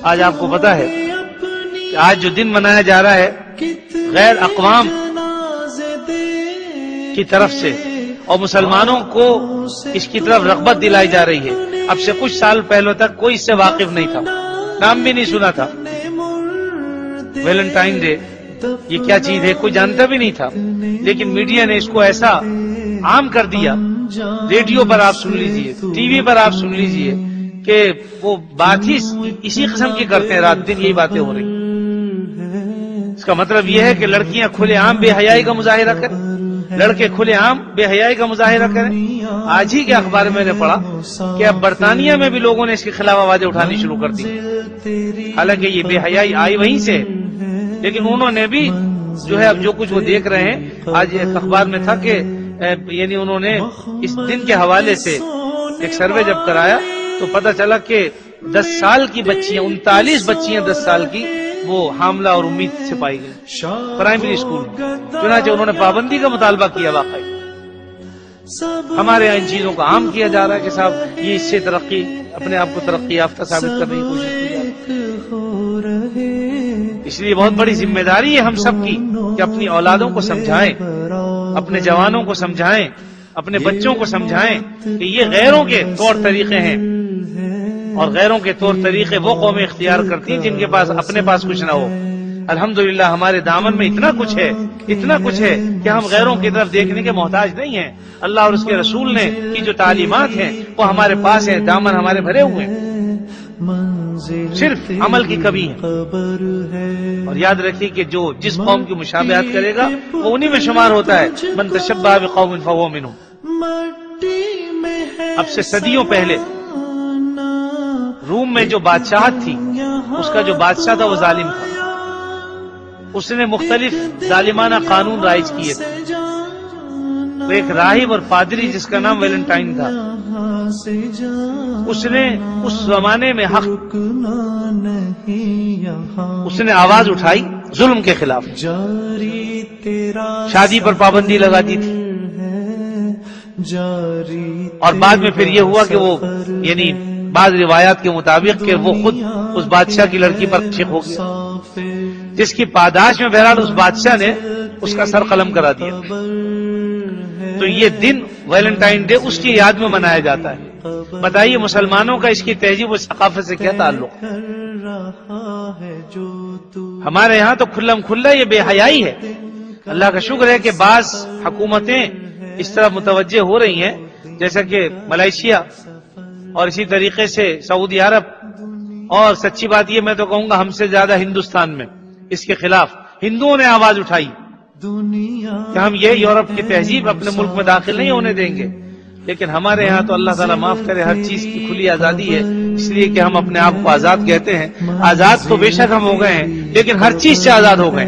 آج آپ کو پتا ہے کہ آج جو دن منایا جا رہا ہے غیر اقوام کی طرف سے اور مسلمانوں کو اس کی طرف رغبت دلائی جا رہی ہے. اب سے کچھ سال پہلے تک کوئی اس سے واقف نہیں تھا، نام بھی نہیں سنا تھا. ویلنٹائن ڈے یہ کیا چیز ہے کوئی جانتا بھی نہیں تھا، لیکن میڈیا نے اس کو ایسا عام کر دیا. ریڈیو پر آپ سن لیجئے، ٹی وی پر آپ سن لیجئے کہ وہ بات ہی اسی قسم کی کرتے ہیں، رات دن یہی باتیں ہو رہی. اس کا مطلب یہ ہے کہ لڑکیاں کھلے عام بے حیائی کا مظاہرہ کریں، لڑکے کھلے عام بے حیائی کا مظاہرہ کریں. آج ہی کے اخبار میں نے پڑھا کہ اب برطانیہ میں بھی لوگوں نے اس کے خلاف آوازیں اٹھانی شروع کر دی. حالانکہ یہ بے حیائی آئی وہیں سے، لیکن انہوں نے بھی جو ہے اب جو کچھ وہ دیکھ رہے ہیں. آج ایک اخبار میں تھا کہ یعنی انہوں نے اس دن کے حوالے سے ایک سروے جب کرایا تو پتہ چلا کہ 10 سال کی بچیاں 39 بچیاں 10 سال کی وہ حاملہ اور امید سے پائی گئی پرائمری اسکول میں. چنانچہ انہوں نے پابندی کا مطالبہ کیا. واقعی ہمارے یہاں ان چیزوں کو عام کیا جا رہا ہے کہ صاحب یہ اس سے ترقی اپنے آپ کو ترقی یافتہ ثابت کرنے کی کوشش کی جا رہی ہے. اس لیے بہت بڑی ذمہ داری ہے ہم سب کی کہ اپنی اولادوں کو سمجھائیں، اپنے جوانوں کو سمجھائیں، اپنے بچوں کو سمجھائیں کہ یہ غیروں کے طور طریقے ہیں، اور غیروں کے طور طریقے وہ قومیں اختیار کرتی ہیں جن کے پاس اپنے پاس کچھ نہ ہو. الحمدللہ ہمارے دامن میں اتنا کچھ ہے کہ ہم غیروں کی طرف دیکھنے کے محتاج نہیں ہیں. اللہ اور اس کے رسول نے کی جو تعلیمات ہیں وہ ہمارے پاس ہیں، دامن ہمارے بھرے ہوئے ہیں، صرف عمل کی کمی ہے. اور یاد رکھیے کہ جو جس قوم کی مشابہت کرے گا وہ انہی میں شمار ہوتا ہے. من تشبہ بقوم فہو منہم. اب سے صدیوں پہلے روم میں جو بادشاہت تھی اس کا جو بادشاہ تھا وہ ظالم تھا. اس نے مختلف ظالمانہ قانون رائج کیے تھے. وہ ایک راہب اور پادری جس کا نام ویلنٹائن تھا، اس نے اس زمانے میں اس نے آواز اٹھائی ظلم کے خلاف. شادی پر پابندی لگا دی تھی، اور بعد میں پھر یہ ہوا کہ وہ یعنی بعض روایات کے مطابق کہ وہ خود اس بادشاہ کی لڑکی پر عاشق ہو گیا، جس کی پاداش میں بہرحال اس بادشاہ نے اس کا سر قلم کرا دیا. تو یہ دن ویلنٹائن ڈے اس کی یاد میں منایا جاتا ہے. بتائیے مسلمانوں کا اس کی تہذیب و ثقافت سے کیا تعلق؟ ہمارے یہاں تو کھلم کھلا یہ بے حیائی ہے. اللہ کا شکر ہے کہ بعض حکومتیں اس طرح متوجہ ہو رہی ہیں، جیسا کہ ملائیشیا اور اسی طریقے سے سعودی عرب، اور سچی بات یہ میں تو کہوں گا ہم سے زیادہ ہندوستان میں اس کے خلاف ہندوؤں نے آواز اٹھائی کہ ہم یہ یورپ کی تہذیب اپنے ملک میں داخل نہیں ہونے دیں گے. لیکن ہمارے یہاں تو اللہ تعالیٰ معاف کرے ہر چیز کی کھلی آزادی ہے، اس لیے کہ ہم اپنے آپ کو آزاد کہتے ہیں. آزاد تو بے شک ہم ہو گئے ہیں، لیکن ہر چیز سے آزاد ہو گئے.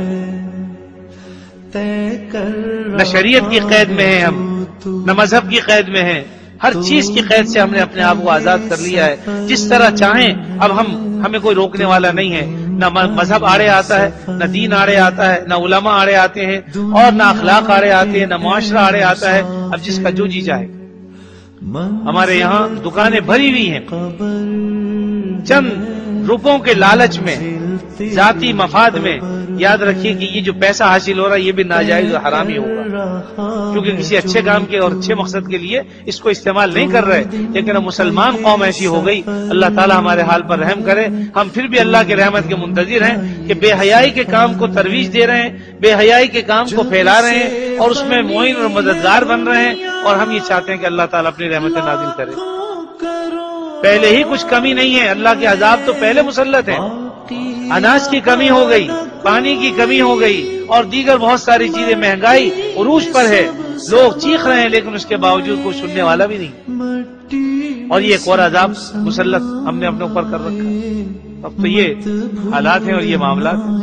نہ شریعت کی قید میں ہیں ہم، نہ مذہب کی قید میں ہیں. ہر چیز کی قید سے ہم نے اپنے آپ کو آزاد کر لیا ہے. جس طرح چاہیں اب ہمیں کوئی روکنے والا نہیں ہے. نہ مذہب آڑے آتا ہے، نہ دین آڑے آتا ہے، نہ علماء آڑے آتے ہیں، اور نہ اخلاق آڑے آتے ہیں، نہ معاشرہ آڑے آتا ہے. اب جس کا جو جی چاہے. ہمارے یہاں دکانیں بھری ہوئی ہیں، چند روپوں کے لالچ میں، ذاتی مفاد میں. یاد رکھیے کہ یہ جو پیسہ حاصل ہو رہا ہے یہ بھی ناجائز اور حرامی ہوگا، کیونکہ کسی اچھے کام کے اور اچھے مقصد کے لیے اس کو استعمال نہیں کر رہے. لیکن اب مسلمان قوم ایسی ہو گئی، اللہ تعالی ہمارے حال پر رحم کرے. ہم پھر بھی اللہ کے رحمت کے منتظر ہیں کہ بے حیائی کے کام کو ترویج دے رہے ہیں، بے حیائی کے کام کو پھیلا رہے ہیں، اور اس میں معین اور مددگار بن رہے ہیں. اور ہم یہ چاہتے ہیں کہ اللہ تعالیٰ اپنی رحمتیں نازل کرے. پہلے ہی کچھ کمی نہیں ہے، اللہ کے عذاب تو پہلے مسلط ہیں. اناج کی کمی ہو گئی، پانی کی کمی ہو گئی، اور دیگر بہت ساری چیزیں. مہنگائی عروج پر ہے، لوگ چیخ رہے ہیں، لیکن اس کے باوجود کوئی سننے والا بھی نہیں. اور یہ ایک اور عذاب مسلط ہم نے اپنے اوپر کر رکھا. اب تو یہ حالات ہیں اور یہ معاملات ہیں.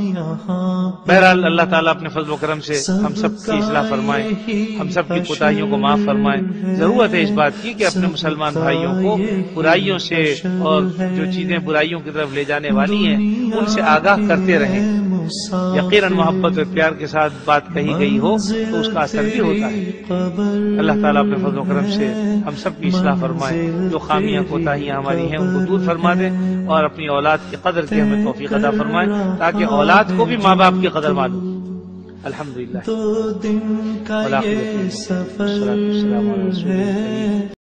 بہرحال اللہ تعالیٰ اپنے فضل و کرم سے ہم سب کی اصلاح فرمائے، ہم سب کی کوتاہیوں کو معاف فرمائے. ضرورت ہے اس بات کی کہ اپنے مسلمان بھائیوں کو برائیوں سے اور جو چیزیں برائیوں کی طرف لے جانے والی ہیں ان سے آگاہ کرتے رہیں. یقیناً محبت اور پیار کے ساتھ بات کہی گئی ہو تو اس کا اثر بھی ہوتا ہے۔ اللہ تعالیٰ اپنے فضل و کرم سے ہم سب کی اصلاح فرمائے، جو خامیاں کوتاہیاں ہماری ہیں ان کو دور فرما دے، اور اپنی اولاد کی قدر کی ہمیں توفیق عطا فرمائے تاکہ اولاد کو بھی ماں باپ کی قدر معلوم۔ الحمدللہ۔